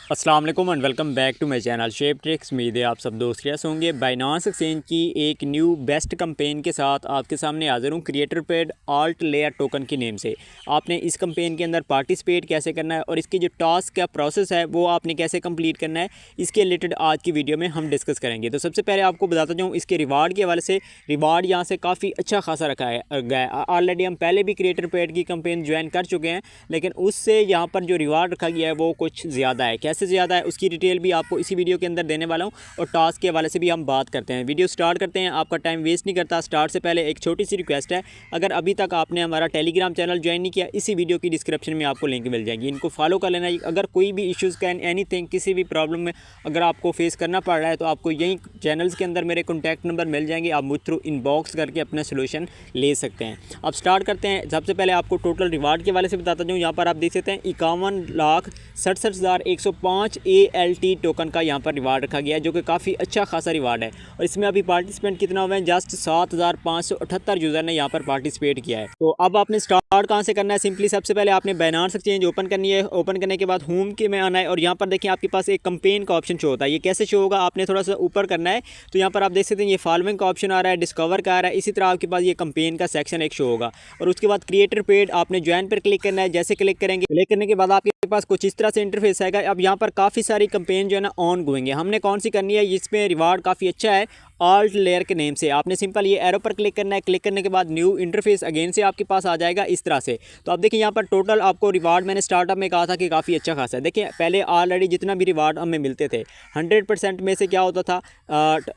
अस्सलाम वालेकुम and welcome back to my channel shape tricks. उम्मीद है आप सब दोस्त कैसे होंगे। बाइनांस एक्सचेंज की एक न्यू बेस्ट कैंपेन के साथ आपके सामने हाजिर हूँ, creator paid alt layer token की नेम से। आपने इस कैंपेन के अंदर पार्टिसिपेट कैसे करना है और इसकी जो टास्क का प्रोसेस है वो आपने कैसे कंप्लीट करना है, इसके रिलेटेड आज की वीडियो में हम डिस्कस करेंगे। तो सबसे पहले आपको बताता जाऊँ इसके रिवार्ड के हवाले से। रिवार्ड यहाँ से काफ़ी अच्छा खासा रखा है गया। ऑलरेडी हम पहले भी क्रिएटर पेड की कैंपेन ज्वाइन कर चुके हैं, लेकिन उससे यहाँ पर जो रिवार्ड रखा गया है वो कुछ ज़्यादा है। कैसे ज़्यादा है उसकी डिटेल भी आपको इसी वीडियो के अंदर देने वाला हूँ और टास्क के हवाले से भी हम बात करते हैं। वीडियो स्टार्ट करते हैं, आपका टाइम वेस्ट नहीं करता। स्टार्ट से पहले एक छोटी सी रिक्वेस्ट है, अगर अभी तक आपने हमारा टेलीग्राम चैनल ज्वाइन नहीं किया, इसी वीडियो की डिस्क्रिप्शन में आपको लिंक मिल जाएगी, इनको फॉलो कर लेना। अगर कोई भी इश्यूज़ का एनीथिंग, किसी भी प्रॉब्लम में अगर आपको फेस करना पड़ रहा है तो आपको यही चैनल्स के अंदर मेरे कॉन्टैक्ट नंबर मिल जाएंगे, आप मुझ थ्रू इनबॉक्स करके अपना सोल्यूशन ले सकते हैं। अब स्टार्ट करते हैं। सबसे पहले आपको टोटल रिवार्ड के हवाले से बताता हूँ। यहाँ पर आप देख सकते हैं 51,67,105 ALT टोकन का यहाँ पर रिवार्ड रखा गया है, जो कि काफ़ी अच्छा खासा रिवार्ड है। और इसमें अभी पार्टिसिपेंट कितना हुआ है, जस्ट 7,578 यूज़र ने यहाँ पर पार्टिसिपेट किया है। तो अब आपने स्टार्ट कहाँ से करना है, सिंपली सबसे पहले आपने बाइनांस एक्सचेंज ओपन करनी है। ओपन करने के बाद होम के में आना है और यहाँ पर देखिए आपके पास एक कंपेन का ऑप्शन शो होता है। ये कैसे शो होगा, आपने थोड़ा सा ऊपर करना है तो यहाँ पर आप देख सकते हैं ये फॉलोइंग का ऑप्शन आ रहा है, डिस्कवर का आ रहा है। इसी तरह आपके पास ये कंपेन का सेक्शन एक शो होगा और उसके बाद क्रिएटर पेड आपने ज्वाइन पर क्लिक करना है। जैसे क्लिक करेंगे, क्लिक करने के बाद आपके पास कुछ इस तरह से इंटरफेस आएगा। अब यहाँ पर काफ़ी सारी कंपेन जो है ना ऑन गोइंग है, हमने कौन सी करनी है, इसमें रिवार्ड काफ़ी अच्छा है आल्ट लेयर के नेम से। आपने सिंपल ये एरो पर क्लिक करना है। क्लिक करने के बाद न्यू इंटरफेस अगेन से आपके पास आ जाएगा इस तरह से। तो आप देखिए यहाँ पर टोटल आपको रिवार्ड मैंने स्टार्टअप में कहा था कि काफ़ी अच्छा खासा है। देखिए पहले ऑलरेडी जितना भी रिवार्ड हमें मिलते थे 100% में से क्या होता था,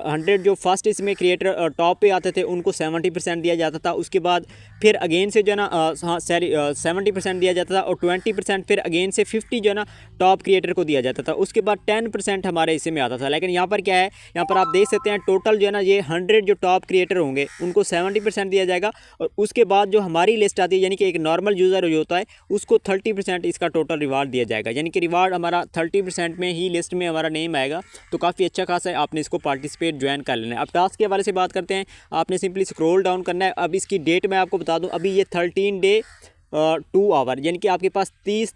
100 जो फर्स्ट इसमें क्रिएटर टॉप पे आते थे उनको 70% दिया जाता था। उसके बाद फिर अगेन से जो है ना 70% दिया जाता था और 20% फिर अगेन से 50 जो है ना टॉप क्रिएटर को दिया जाता था। उसके बाद 10% हमारे इसी में आता था। लेकिन यहाँ पर क्या है, यहाँ पर आप देख सकते हैं टोटल जो है ना ये 100 जो टॉप क्रिएटर होंगे उनको 70% दिया जाएगा और उसके बाद जो हमारी लिस्ट आती है, यानी कि एक नॉर्मल यूज़र जो होता है उसको 30% इसका टोटल रिवार्ड दिया जाएगा। यानी कि रिवार्ड हमारा 30% में ही लिस्ट में हमारा नेम आएगा। तो काफ़ी अच्छा खासा है, आपने इसको पार्टिसिपेट ज्वाइन कर लेना है। अब टास्क के हवाले से बात करते हैं। आपने सिंपली स्क्रॉल डाउन करना है। अब इसकी डेट मैं आपको बता दूं, अभी ये 13 डे 2 आवर, यानी कि आपके पास 30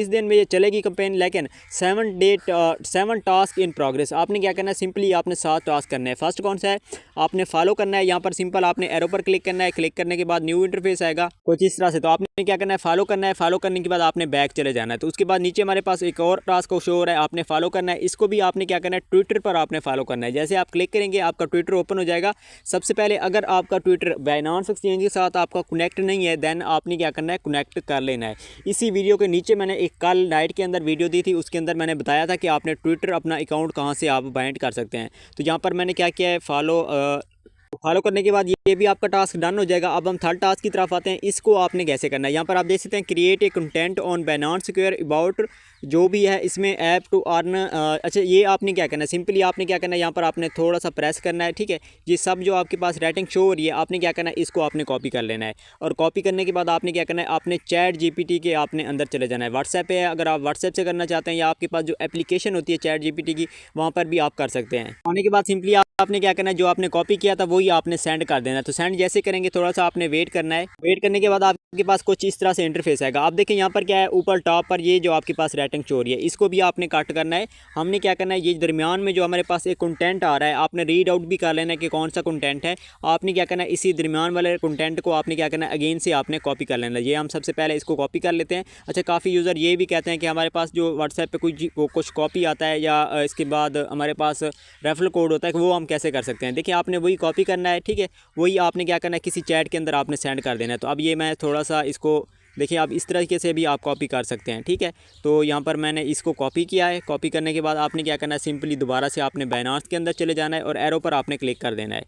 दिन में ये चलेगी कैंपेन। लेकिन 7 टास्क इन प्रोग्रेस। आपने क्या करना है, सिंपली आपने 7 टास्क करने हैं। फर्स्ट कौन सा है, आपने फॉलो करना है। यहाँ पर सिंपल आपने एरो पर क्लिक करना है। क्लिक करने के बाद न्यू इंटरफेस आएगा कुछ इस तरह से। तो आपने क्या करना है, फॉलो करना है। फॉलो करने के बाद आपने बैक चले जाना है। तो उसके बाद नीचे हमारे पास एक और टास्क शो हो रहा है, आपने फॉलो करना है। इसको भी आपने क्या करना है, ट्विटर पर आपने फॉलो करना है। जैसे आप क्लिक करेंगे आपका ट्विटर ओपन हो जाएगा। सबसे पहले अगर आपका ट्विटर बाइनांस एक्सचेंज के साथ आपका कनेक्ट नहीं है, देन आपने क्या करना है, कनेक्ट कर लेना है। इसी वीडियो के नीचे मैंने एक कल नाइट के अंदर वीडियो दी थी, उसके अंदर मैंने बताया था कि आपने ट्विटर अपना अकाउंट कहाँ से आप बाइंड कर सकते हैं। तो यहाँ पर मैंने क्या किया है, फॉलो करने के बाद ये भी आपका टास्क डन हो जाएगा। अब हम थर्ड टास्क की तरफ आते हैं। इसको आपने कैसे करना है, यहाँ पर आप देख सकते हैं create a content on Binance square about जो भी है इसमें ऐप टू अर्न। अच्छा, ये आपने क्या करना है, सिंपली आपने क्या करना है, यहाँ पर आपने थोड़ा सा प्रेस करना है। ठीक है, ये सब जो आपके पास रेटिंग शो हो रही है, आपने क्या करना है, इसको आपने कॉपी कर लेना है। और कॉपी करने के बाद आपने क्या करना है, आपने चैट जीपीटी के आपने अंदर चले जाना है। व्हाट्सएप पे है, अगर आप व्हाट्सएप से करना चाहते हैं या आपके पास जो एप्लीकेशन होती है चैट जीपीटी की, वहाँ पर भी आप कर सकते हैं। आने के बाद सिंपली आपने क्या करना है, जो आपने कॉपी किया था वही आपने सेंड कर देना है। तो सेंड जैसे करेंगे थोड़ा सा आपने वेट करना है। वेट करने के बाद आपके पास कुछ इस तरह से इंटरफेस आएगा। आप देखें यहाँ पर क्या है, ऊपर टॉप पर ये जो आपके पास रेटिंग शो हो रही है, इसको भी आपने कट करना है। हमने क्या करना है, ये दरमियान में जो हमारे पास एक कंटेंट आ रहा है, आपने रीड आउट भी कर लेना है कि कौन सा कंटेंट है। आपने क्या करना है, इसी दरमियान वाले कंटेंट को आपने क्या करना है, अगेन से आपने कॉपी कर लेना है। ये हम सबसे पहले इसको कॉपी कर लेते हैं। अच्छा, काफ़ी यूज़र ये भी कहते हैं कि हमारे पास जो व्हाट्सएप पे कुछ कॉपी आता है या इसके बाद हमारे पास रेफरल कोड होता है, वो हम कैसे कर सकते हैं। देखिए आपने वही कॉपी करना है। ठीक है, वही आपने क्या करना है, किसी चैट के अंदर आपने सेंड कर देना है। तो अब ये मैं थोड़ा सा इसको देखिए, आप इस तरीके से भी आप कॉपी कर सकते हैं। ठीक है, तो यहाँ पर मैंने इसको कॉपी किया है। कॉपी करने के बाद आपने क्या करना है, सिंपली दोबारा से आपने बाइनांस के अंदर चले जाना है और एरो पर आपने क्लिक कर देना है।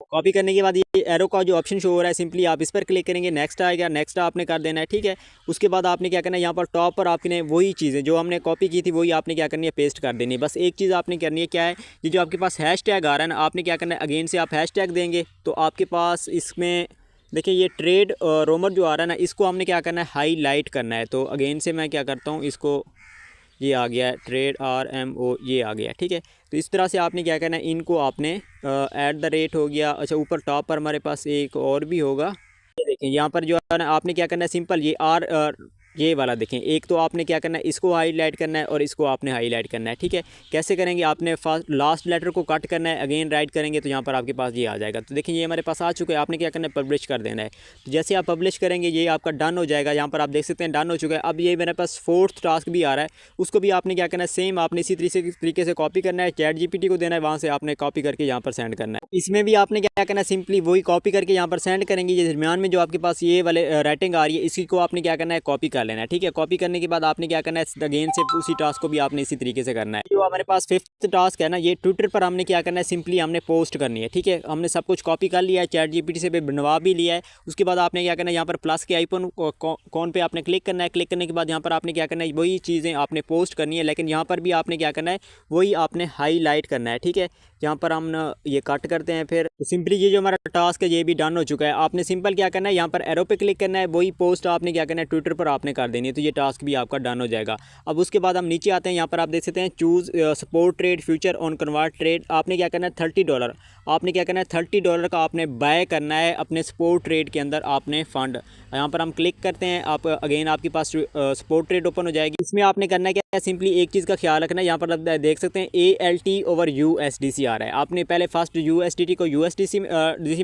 कॉपी करने के बाद ये एरो का जो ऑप्शन शो हो रहा है, सिंपली आप इस पर क्लिक करेंगे, नेक्स्ट आएगा, नेक्स्ट आपने कर देना है। ठीक है, उसके बाद आपने क्या करना है, यहाँ पर टॉप पर आपने वही चीज़ें जो हमने कॉपी की थी वही आपने क्या करनी है, पेस्ट कर देनी है। बस एक चीज़ आपने करनी है, क्या है, ये जो आपके पास हैश टैग आ रहा है ना, आपने क्या करना है, अगेन से आप हैश टैग देंगे तो आपके पास इसमें देखिए ये ट्रेड रोमर जो आ रहा है ना, इसको हमने क्या करना है, हाईलाइट करना है। तो अगेन से मैं क्या करता हूँ, इसको ये आ गया है ट्रेड RMO, ये आ गया। ठीक है, तो इस तरह से आपने क्या करना है, इनको आपने @ हो गया। अच्छा, ऊपर टॉप पर हमारे पास एक और भी होगा, ये देखें यहाँ पर जो है ना, आपने क्या करना है, सिंपल ये ये वाला देखें, एक तो आपने क्या करना है, इसको हाईलाइट करना है और इसको आपने हाईलाइट करना है। ठीक है, कैसे करेंगे, आपने फर्स्ट लास्ट लेटर को कट करना है, अगेन राइट करेंगे तो यहाँ पर आपके पास ये आ जाएगा। तो देखिए ये हमारे पास आ चुका है, आपने क्या करना है, पब्लिश कर देना है। तो जैसे आप पब्लिश करेंगे ये आपका डन हो जाएगा। यहाँ पर आप देख सकते हैं डन हो चुका है। अब ये मेरे पास फोर्थ टास्क भी आ रहा है, उसको भी आपने क्या करना है, सेम आपने इसी तरीके से कॉपी करना है, चैट जीपीटी को देना है, वहाँ से आपने कॉपी करके यहाँ पर सेंड करना है। इसमें भी आपने क्या करना है, सिंपली वही कॉपी करके यहाँ पर सेंड करेंगे। ये दरमियान में जो आपके पास ये वाले राइटिंग आ रही है, इसी को आपने क्या करना है, कॉपी कर लेना है। ठीक है, कॉपी करने के बाद आपने क्या करना है, अगेन से उसी टास्क को भी आपने इसी तरीके से करना है। जो हमारे पास फिफ्थ टास्क है ना, ये ट्विटर पर हमने क्या करना है, सिंपली हमने पोस्ट करनी है। ठीक है, हमने सब कुछ कॉपी कर लिया है, चैट जीपीटी से बनवा भी लिया है। उसके बाद आपने क्या करना है, यहाँ पर प्लस के आइकन कौन पे आपने क्लिक करना है। क्लिक करने के बाद यहाँ पर आपने क्या करना है, वही चीज़ें आपने पोस्ट करनी है, लेकिन यहाँ पर भी आपने क्या करना है, वही आपने हाईलाइट करना है। ठीक है, यहाँ पर हम ये कट करते हैं। फिर सिंपली ये जो हमारा टास्क है ये भी डन हो चुका है। आपने सिंपल क्या करना है, यहाँ पर एरो पे क्लिक करना है, वही पोस्ट आपने क्या करना है, ट्विटर पर आपने कर देनी है। तो ये टास्क भी आपका डन हो जाएगा। अब उसके बाद हम नीचे आते हैं, यहाँ पर आप देख सकते हैं choose support trade future on convert trade. आपने क्या करना है, $30 आपने क्या करना है, $30 का आपने बाय करना है अपने सपोर्ट ट्रेड के अंदर आपने फ़ंड। यहाँ पर हम क्लिक करते हैं, आप अगेन आपके पास सपोर्ट ट्रेड ओपन हो जाएगी। इसमें आपने करना क्या है, सिंपली एक चीज़ का ख्याल रखना है। यहाँ पर आप देख सकते हैं ALT ओवर USDC आ रहा है। आपने पहले फर्स्ट USDT को USDC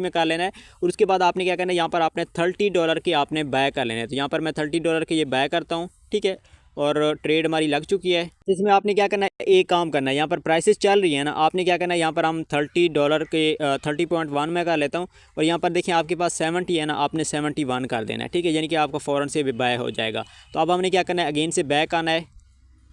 में कर लेना है, और उसके बाद आपने क्या करना है, यहाँ पर आपने $30 के आपने बाय कर लेना है। तो यहाँ पर मैं $30 के ये बाय करता हूँ। ठीक है, और ट्रेड हमारी लग चुकी है। इसमें आपने क्या करना है, एक काम करना है, यहाँ पर प्राइसेस चल रही है ना, आपने क्या करना है, यहाँ पर हम $30 के 30.1 में कर लेता हूँ, और यहाँ पर देखें आपके पास 70 है ना, आपने 71 कर देना है। ठीक है, यानी कि आपका फ़ौरन से भी बाय हो जाएगा। तो अब हमने क्या करना है, अगेन से बैक आना है।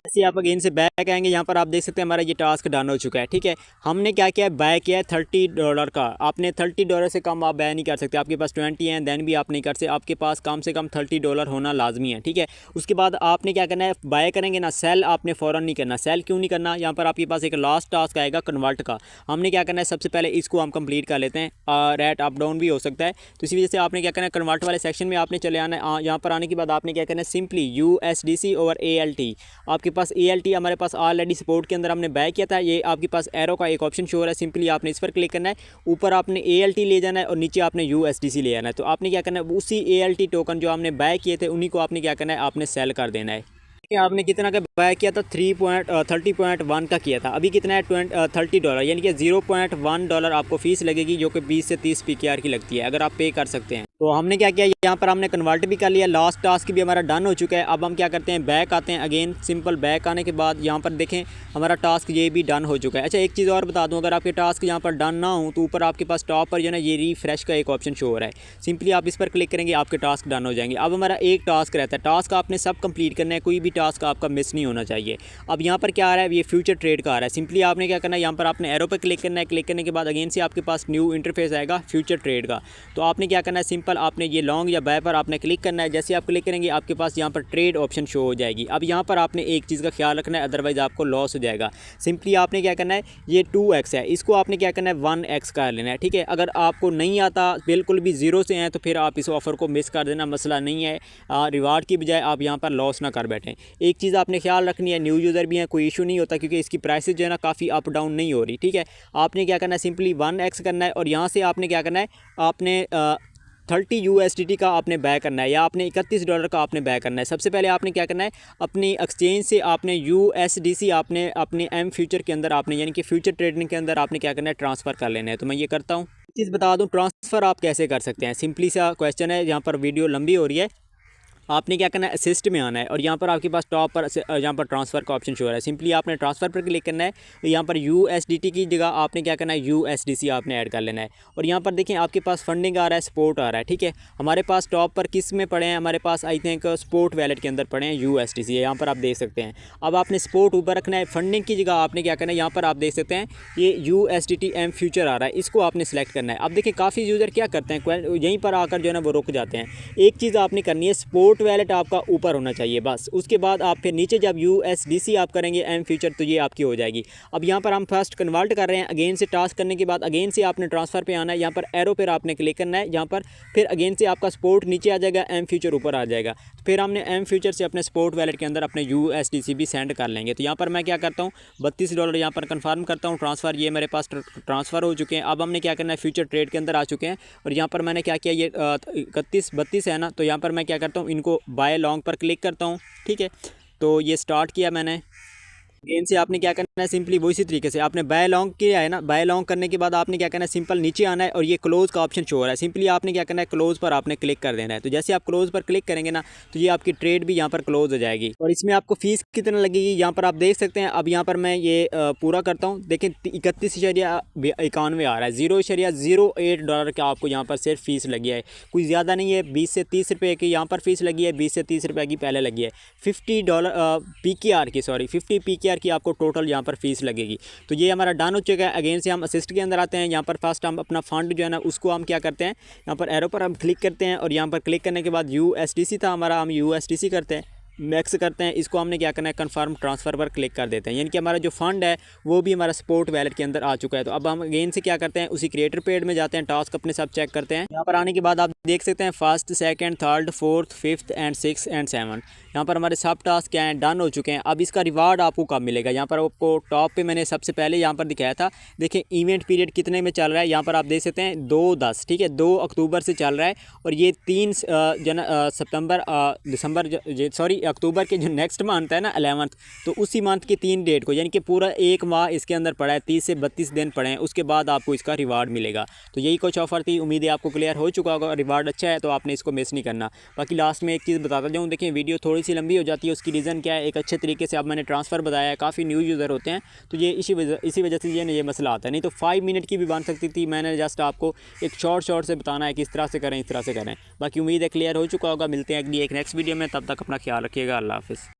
जैसे आप अगेन से बैक आएंगे, यहाँ पर आप देख सकते हैं हमारा ये टास्क डन हो चुका है। ठीक है, हमने क्या किया है, बाय किया है $30 का। आपने $30 से कम आप बाय नहीं कर सकते। आपके पास 20 हैं देन भी आप नहीं कर सकते, आपके पास कम से कम $30 होना लाजमी है। ठीक है, उसके बाद आपने क्या करना है, बाय करेंगे ना, सेल आपने फ़ौरन नहीं करना। सेल क्यों नहीं करना, यहाँ पर आपके पास एक लास्ट टास्क आएगा कन्वर्ट का। हमने क्या करना है, सबसे पहले इसको हम कंप्लीट कर लेते हैं। रेट अप डाउन भी हो सकता है, तो इसी वजह से आपने क्या करना है, कन्वर्ट वाले सेक्शन में आपने चले आना है। यहाँ पर आने के बाद आपने क्या करना है, सिंपली USDC ओवर ALT। आपके पास ALT हमारे पास ऑलरेडी सपोर्ट के अंदर हमने बाय किया था। ये आपके पास एरो का एक ऑप्शन शो हो रहा है, सिंपली आपने इस पर क्लिक करना है, ऊपर आपने ALT ले जाना है और नीचे आपने USDC ले जाना है। तो आपने क्या करना है, उसी ALT टोकन जो हमने बाय किए थे उन्हीं को आपने क्या करना है, आपने सेल कर देना है। आपने कितना का बाय किया था, 30.1 का किया था। अभी कितना है, $30, यानी कि $0.1 आपको फ़ीस लगेगी, जो कि 20 से 30 PKR की लगती है, अगर आप पे कर सकते हैं। तो हमने क्या किया, यहाँ पर हमने कन्वर्ट भी कर लिया, लास्ट टास्क भी हमारा डन हो चुका है। अब हम क्या करते हैं, बैक आते हैं। अगेन सिंपल बैक आने के बाद यहाँ पर देखें हमारा टास्क ये भी डन हो चुका है। अच्छा, एक चीज़ और बता दूँ, अगर आपके टास्क यहाँ पर डन ना हो तो ऊपर आपके पास टॉप पर जो है ना, ये रिफ्रेश का एक ऑप्शन शो हो रहा है, सिंपली आप इस पर क्लिक करेंगे, आपके टास्क डन हो जाएंगे। अब हमारा एक टास्क रहता है, टास्क आपने सब कंप्लीट करना है, कोई भी टास्क आपका मिस नहीं होना चाहिए। अब यहाँ पर क्या आ रहा है, ये फ्यूचर ट्रेड का आ रहा है। सिंपली आपने क्या करना है, यहाँ पर आपने एरो पर क्लिक करना है। क्लिक करने के बाद अगेन से आपके पास न्यू इंटरफेस आएगा फ्यूचर ट्रेड का। तो आपने क्या करना है, सिंपल आपने ये लॉन्ग या बाय पर आपने क्लिक करना है। जैसे आप क्लिक करेंगे आपके पास यहाँ पर ट्रेड ऑप्शन शो हो जाएगी। अब यहाँ पर आपने एक चीज़ का ख्याल रखना है, अदरवाइज़ आपको लॉस हो जाएगा। सिंपली आपने क्या करना है, ये 2x है, इसको आपने क्या करना है, 1x कर लेना है। ठीक है, अगर आपको नहीं आता, बिल्कुल भी ज़ीरो से हैं, तो फिर आप इस ऑफ़र को मिस कर देना, मसला नहीं है। रिवार्ड की बजाय आप यहाँ पर लॉस ना कर बैठें। एक चीज़ आपने ख्याल रखनी है, न्यू यूज़र भी हैं, कोई इशू नहीं होता, क्योंकि इसकी प्राइसेस जो है ना काफ़ी अप डाउन नहीं हो रही। ठीक है, आपने क्या करना है, सिंपली 1x करना है, और यहाँ से आपने क्या करना है, आपने 30 USDT का आपने बाय करना है, या आपने $31 का आपने बाय करना है। सबसे पहले आपने क्या करना है, अपनी एक्सचेंज से आपने USDC आपने अपने M फ्यूचर के अंदर आपने, यानी कि फ्यूचर ट्रेडिंग के अंदर आपने क्या करना है, ट्रांसफ़र कर लेना है। तो मैं ये करता हूँ। चीज़ बता दूँ, ट्रांसफ़र आप कैसे कर सकते हैं, सिंपली सा क्वेश्चन है, यहाँ पर वीडियो लंबी हो रही है। आपने क्या करना है, असिस्ट में आना है, और यहाँ पर आपके पास टॉप पर यहाँ पर ट्रांसफ़र का ऑप्शन शो हो रहा है। सिंपली आपने ट्रांसफ़र पर क्लिक करना है। यहाँ पर USDT की जगह आपने क्या करना है, USDC आपने ऐड कर लेना है। और यहाँ पर देखें आपके पास फंडिंग आ रहा है, सपोर्ट आ रहा है। ठीक है, हमारे पास टॉप पर किस में पड़े हैं, हमारे पास आई थिंक स्पोर्ट वैलेट के अंदर पड़े हैं, USDC है, यहाँ पर आप देख सकते हैं। अब आपने सपोर्ट ऊपर रखना है, फंडिंग की जगह आपने क्या करना है, यहाँ पर आप देख सकते हैं ये USDT M फ्यूचर आ रहा है, इसको आपने सेलेक्ट करना है। अब देखिए काफ़ी यूज़र क्या करते हैं, यहीं पर आकर जो है ना वो रुक जाते हैं। एक चीज़ आपने करनी है, स्पोर्ट वैलेट आपका ऊपर होना चाहिए बस। उसके बाद आप फिर नीचे जब USDC आप करेंगे M फ्यूचर, तो ये आपकी हो जाएगी। अब यहाँ पर हम फर्स्ट कन्वर्ट कर रहे हैं। अगेन से टास्क करने के बाद अगेन से आपने ट्रांसफ़र पे आना है, यहाँ पर एरो पर आपने क्लिक करना है, यहाँ पर फिर अगेन से आपका सपोर्ट नीचे आ जाएगा, M फ्यूचर ऊपर आ जाएगा। फिर हमने M फ्यूचर से अपने सपोर्ट वैलेट के अंदर अपने USDC भी सेंड कर लेंगे। तो यहाँ पर मैं क्या करता हूँ, $32 यहाँ पर कन्फर्म करता हूँ ट्रांसफ़र, ये मेरे पास ट्रांसफ़र हो चुके हैं। अब हमने क्या करना है, फ्यूचर ट्रेड के अंदर आ चुके हैं, और यहाँ पर मैंने क्या किया, ये 32 है ना, तो यहाँ पर मैं क्या करता हूँ, इनको इनको बाय लॉन्ग पर क्लिक करता हूँ। ठीक है, तो ये स्टार्ट किया मैंने। गेन से आपने क्या करना है, सिंपली वो इसी तरीके से आपने बाय लॉन्ग किया है ना, बाय लॉन्ग करने के बाद आपने क्या करना है, सिंपल नीचे आना है और ये क्लोज़ का ऑप्शन शो हो रहा है, सिंपली आपने क्या करना है, क्लोज़ पर आपने क्लिक कर देना है। तो जैसे आप क्लोज़ पर क्लिक करेंगे ना, तो ये आपकी ट्रेड भी यहाँ पर क्लोज़ हो जाएगी। और इसमें आपको फीस कितना लगेगी यहाँ पर आप देख सकते हैं। अब यहाँ पर मैं ये पूरा करता हूँ, देखें 31.91 आ रहा है, $0.08 का आपको यहाँ पर सिर्फ फीस लगी है, कोई ज़्यादा नहीं है। 20 से 30 रुपये की यहाँ पर फीस लगी है, 20 से 30 रुपये की पहले लगी है। $50 PKR की, सॉरी 50 PKR की आपको टोटल यहाँ पर फीस लगेगी। तो ये हमारा डन हो चुका है। अगेन से हम असिस्ट के अंदर आते हैं। यहाँ पर फर्स्ट हम अपना फंड जो है ना उसको हम क्या करते हैं, यहाँ पर एरो पर हम क्लिक करते हैं और यहाँ पर क्लिक करने के बाद USDC था हमारा, हम USDC करते हैं, मैक्स करते हैं। इसको हमने क्या करना है, कन्फर्म ट्रांसफ़र पर क्लिक कर देते हैं, यानी कि हमारा जो फंड है वो भी हमारा स्पोर्ट वैलेट के अंदर आ चुका है। तो अब हम अगेन से क्या करते हैं, उसी क्रिएटर पेड में जाते हैं, टास्क अपने सब चेक करते हैं। यहाँ पर आने के बाद आप देख सकते हैं first, second, third, fourth, fifth and 6 and 7 यहाँ पर हमारे सब टास्क क्या हैं, डन हो चुके हैं। अब इसका रिवार्ड आपको कब मिलेगा, यहाँ पर आपको टॉप पे मैंने सबसे पहले यहाँ पर दिखाया था, देखिए इवेंट पीरियड कितने में चल रहा है। यहाँ पर आप देख सकते हैं 2/10, ठीक है, 2 अक्टूबर से चल रहा है और ये 3 अक्टूबर के जो नेक्स्ट मंथ है ना 11th, तो उसी मंथ की 3 डेट को, यानी कि पूरा एक माह इसके अंदर पड़ा है, 30 से 32 दिन पड़े हैं, उसके बाद आपको इसका रिवार्ड मिलेगा। तो यही कुछ ऑफर थी, उम्मीद है आपको क्लियर हो चुका होगा। रिवार्ड अच्छा है तो आपने इसको मिस नहीं करना। बाकी लास्ट में एक चीज़ बताता जाऊँ, देखिए वीडियो थोड़ी सी लंबी हो जाती है, उसकी रीज़न क्या है, एक अच्छे तरीके से अब मैंने ट्रांसफ़र बताया है, काफ़ी न्यू यूज़र होते हैं तो ये इसी वजह से ये मसला आता है, नहीं तो 5 मिनट की भी बन सकती थी। मैंने जस्ट आपको एक शॉर्ट से बताना है कि इस तरह से करें, इस तरह से करें। बाकी उम्मीद है क्लियर हो चुका होगा। मिलते हैं अगली एक नेक्स्ट वीडियो में, तब तक अपना ख्याल रखिएगा। अल्लाह हाफ़िज़।